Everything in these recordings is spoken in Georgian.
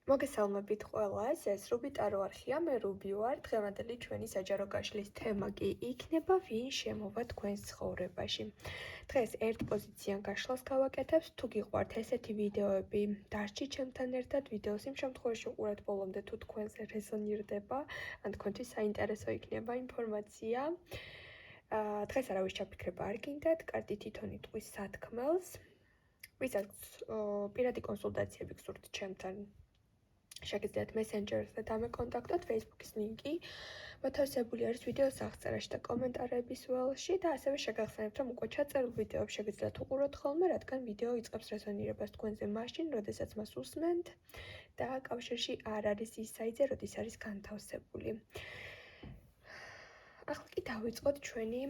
მოგესალმებით ყველას, ეს რუბიტარო არხია, მე რუბი ვარ. დღევანდელი ჩვენი საჯარო გაშლის თემა კი იქნება ვინ შემოვა თქვენს ცხოვრებაში. დღეს ერთ პოზიციან გაშლას გავაკეთებთ, თუ გიყვართ ესეთი ვიდეოები, დარჩით ჩემთან ერთად ვიდეოს იმ შემთხვევაში უყურეთ ბოლომდე თუ თქვენზე რეზონირდება, ან თქვენთვის საინტერესო იქნება ინფორმაცია. დღეს არავის ჩაფიქრება არ გინდათ, კარტი თითონი ტყვის სათქმელს. ვისაც პირადი კონსულტაციები გსურთ ჩემთან, შეგიძლიათ მესენჯერზე დამეკონტაქტოთ, Facebook-ის ლინკი მოთავსებული არის ვიდეოს აღწერაში და კომენტარების ველში და ასევე შეგახსენებთ, რომ უკვე ჩაწერილ ვიდეოებს შეგიძლიათ უყუროთ ხოლმე, რადგან ვიდეო იწყებს რეზონირებას თქვენზე მაშინ, როდესაც მას უსმენთ და კავშირში არ არის ის საიტზე, როდის არის განთავსებული. ახლა კი დავიწყოთ ჩვენი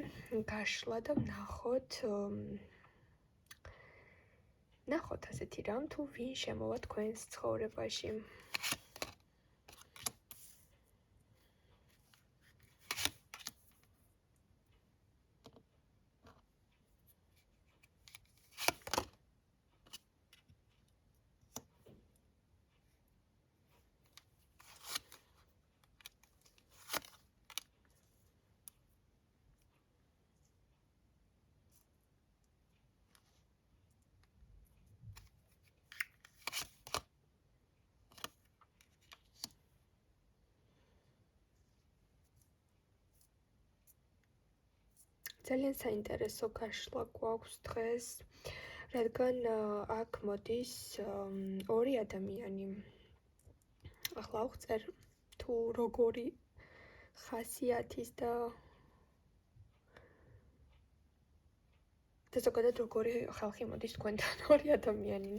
გაშლა და ნახოთ ასეთი რამ, თუ ვინ შემოვა თქვენს ცხოვრებაში. ძალიან საინტერესო გაშლა გვაქვს დღეს, რადგან აქ მოდის ორი ადამიანი. ახლა აღწერ თუ როგორი ხასიათის და ზოგადად როგორი ხალხი მოდის თქვენთან ორი ადამიანი.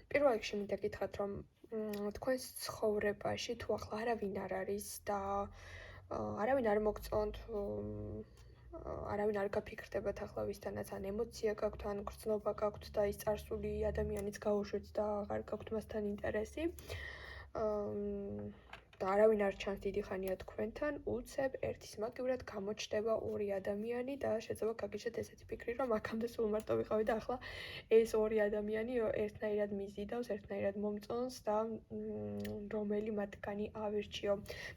პირველ რიგში მინდა გითხრათ, რომ თქვენს ცხოვრებაში თუ ახლა არავინ არ არის და არავინ არ მოგწონთ, არავინ არ გაფიქრდებათ ახლა ვისთანაც, ან ემოცია გაქვთ, ან გრძნობა გაქვთ და ის წარსული ადამიანიც გაუშვით და აღარ გაქვთ მასთან ინტერესი. და არავინ არ ჩანს დიდი ხანია თქვენთან, უცებ ერთის მაგივრად გამოჩნდება ორი ადამიანი და შეიძლება გაგიჩნდეთ ესეთი ფიქრი, რომ აქამდე სულ მარტო ვიყავი და ახლა ეს ორი ადამიანი ერთნაირად მიზიდავს, ერთნაირად მომწონს და რომელი მათგანი ავირჩიო.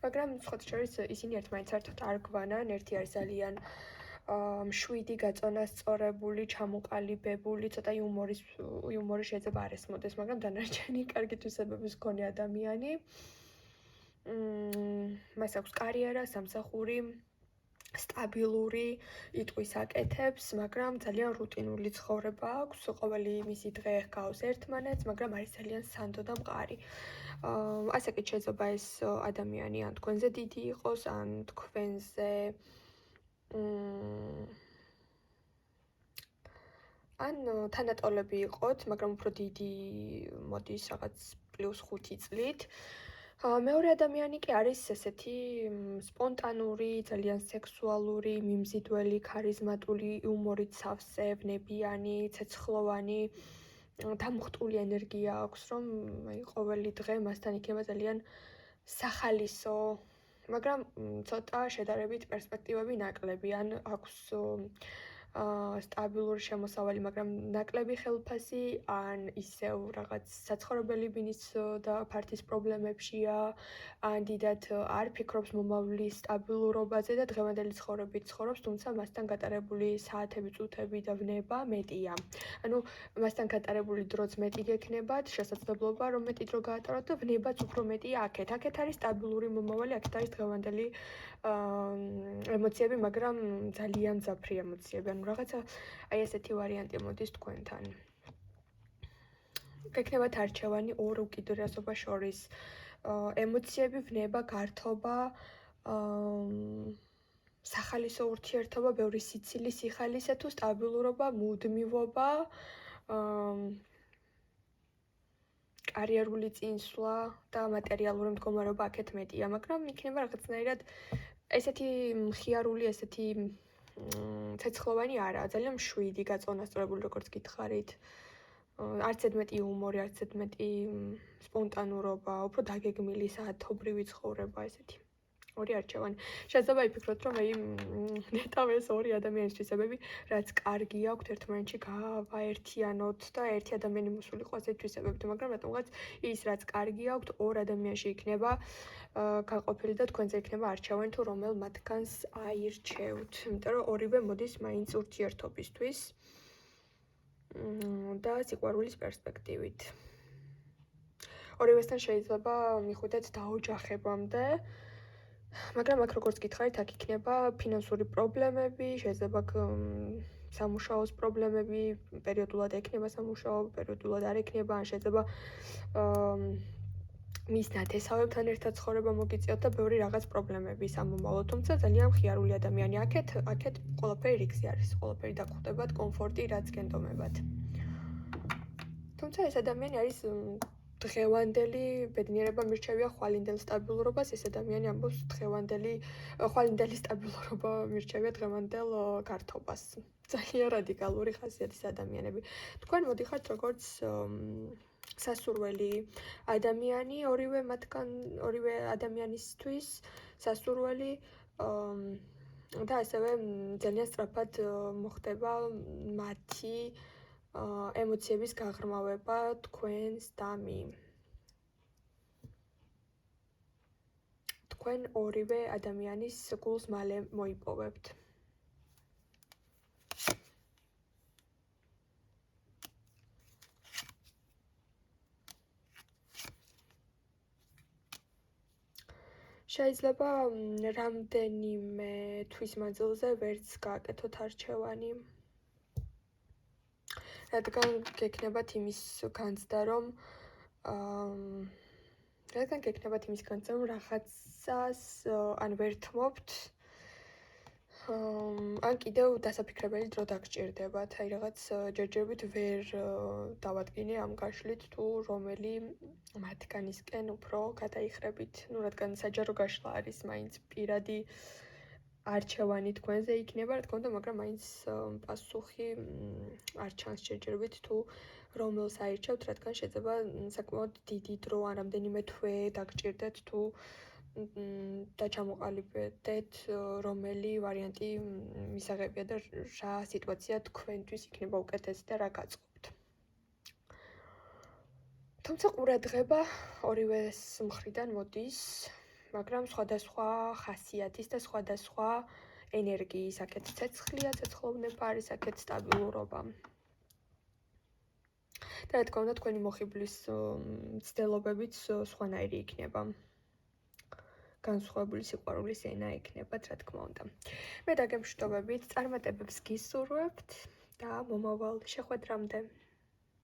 მაგრამ სხვათა შორის ისინი ერთმანეთს საერთოდ არ გვანან, ერთი არის ძალიან მშვიდი, გაწონასწორებული, ჩამოყალიბებული, ცოტა იუმორი შეიძლება არ ესმოდეს, მაგრამ დანარჩენი კარგი თვისებების მქონე ადამიანი. მას აქვს კარიერა, სამსახური, სტაბილური, იტყვის აკეთებს, მაგრამ ძალიან რუტინული ცხოვრება აქვს. ყოველი მისი დღე ჰგავს ერთმანეთს, მაგრამ არის ძალიან სანდო და მყარი. ასე კი შეიძლება ეს ადამიანი ან თქვენზე დიდი იყოს, ან თქვენზე ან თანატოლები იყოთ, მაგრამ უფრო დიდი მოდის რაღაც +5 წლით. მეორე ადამიანი კი არის ესეთი სპონტანური, ძალიან სექსუალური, მიმზიდველი, ქარიზმატული, იუმორით სავსე, ვნებიანი, ცეცხლოვანი, დამუხტული ენერგია აქვს, რომ ყოველი დღე მასთან იქნება ძალიან სახალისო, მაგრამ ცოტა შედარებით პერსპექტივები ნაკლები, ან აქვს სტაბილური შემოსავალი, მაგრამ ნაკლები ხელფასი, ან ისევ რაღაც საცხოვრებელი ბინის და ფართის პრობლემებშია, ან დიდად არ ფიქრობს მომავლის სტაბილურობაზე და დღევანდელი ცხოვრებით ცხოვრობს, თუმცა მასთან გატარებული საათები, წუთები და ვნება მეტია. ანუ მასთან გატარებული დროც მეტი გექნებათ, შესაძლებლობა რომ მეტი დრო გაატაროთ და ვნებაც უფრო მეტია აქეთ. აქეთ არის სტაბილური მომავალი, აქეთ არის დღევანდელი ემოციები, მაგრამ ძალიან მძაფრი ემოციები. ანუ რაღაცა აი ესეთი ვარიანტი მოდის თქვენთან. გექნებათ არჩევანი ორ უკიდურესობას შორის. ემოციები, ვნება, გართობა, სახალისო ურთიერთობა, ბევრი სიცილი, სიხალისე თუ სტაბილურობა, მუდმივობა, კარიერული წინსვლა და მატერიალური მდგომარეობა აქეთ მეტია, მაგრამ იქნება რაღაცნაირად ესეთი მხიარული, ესეთი ცეცხლოვანი არაა, ძალიან მშვიდი, გაწონასწორებული, როგორც გითხარით. არც ზედმეტი იუმორი, არც ზედმეტი სპონტანურობა, უფრო დაგეგმილი, საათობრივი ცხოვრება ესეთი. ორი არჩევანი. შეიძლება იფიქროთ, რომ ნეტავ ეს ორი ადამიანის თვისებები, რაც კარგი აქვთ ერთმანეთში გავაერთიანოთ და ერთი ადამიანი მოსულიყო ასეთ თვისებებით, მაგრამ რატომღაც ის რაც კარგი აქვთ ორ ადამიანში იქნება გაყოფილი და თქვენზე იქნება არჩევანი თუ რომელ მათგანს აირჩევთ. იმიტომ რომ ორივე მოდის მაინც ურთიერთობისთვის და სიყვარულის პერსპექტივით. ორივესთან შეიძლება მიხვიდეთ დაოჯახებამდე. მაგრამ აქ როგორც გითხარით, აქ იქნება ფინანსური პრობლემები, შეიძლება სამუშაოს პრობლემები, პერიოდულად ექნება სამუშაო, პერიოდულად არ ექნება, ან შეიძლება მის ნათესავებთან ერთად ცხოვრება მოგიწიოთ და ბევრი რაღაც პრობლემები სამომავლო, თუმცა ძალიან მხიარული ადამიანი აქეთ ყველაფერი რიგზე არის, ყველაფერი დაგხვდებათ, კომფორტი, რაც გენდომებათ. თუმცა ეს ადამიანი არის დღევანდელი ბედნიერება მირჩევია ხვალინდელ სტაბილურობას, ეს ადამიანი ამბობს ხვალინდელი სტაბილურობა მირჩევია დღევანდელ გართობას. ძალიან რადიკალური ხასიათის ადამიანები. თქვენ მოდიხართ როგორც სასურველი ადამიანი, ორივე ადამიანისთვის სასურველი და ასევე ძალიან სწრაფად მოხდება მათი ემოციების გაღრმავება თქვენს დამი. თქვენ ორივე ადამიანის გულს მალე მოიპოვებთ. შეიძლება რამდენიმე თვის მანძილზე ვერც გააკეთოთ არჩევანი. რადგან გექნებათ იმის განცდა, რომ რაღაცას ან ვერ თმობთ, ან კიდევ დასაფიქრებელი დრო დაგჭირდებათ, აი რაღაც ჯერჯერობით ვერ დავადგინე ამ გაშლით თუ რომელი მათგანისკენ უფრო გადაიხრებით, რადგან საჯარო გაშლა არის მაინც პირადი არჩევანი თქვენზე იქნება, რა თქმა უნდა, მაგრამ მაინც პასუხი არ ჩანს ჯერჯერობით თუ რომელს აირჩევთ, რადგან შეიძლება საკმაოდ დიდი დრო ან რამდენიმე თვე დაგჭირდეთ თუ და ჩამოყალიბდეთ რომელი ვარიანტი მისაღებია და რა სიტუაცია თქვენთვის იქნება უკეთესი და რა გაწყობთ. თუმცა ყურადღება ორივეს მხრიდან მოდის, მაგრამ სხვადასხვა ხასიათის და სხვადასხვა ენერგიის, აქეთ ცეცხლია, ცეცხლოვნება არის, აქეთ სტაბილურობა. და რა თქმა უნდა, თქვენი მოხიბლის მცდელობებიც სხვანაირი იქნება. განსხვავებული სიყვარულის ენა იქნებათ, რა თქმა უნდა. მე დაგემშვიდობებით, წარმატებებს გისურვებთ და მომავალ შეხვედრამდე.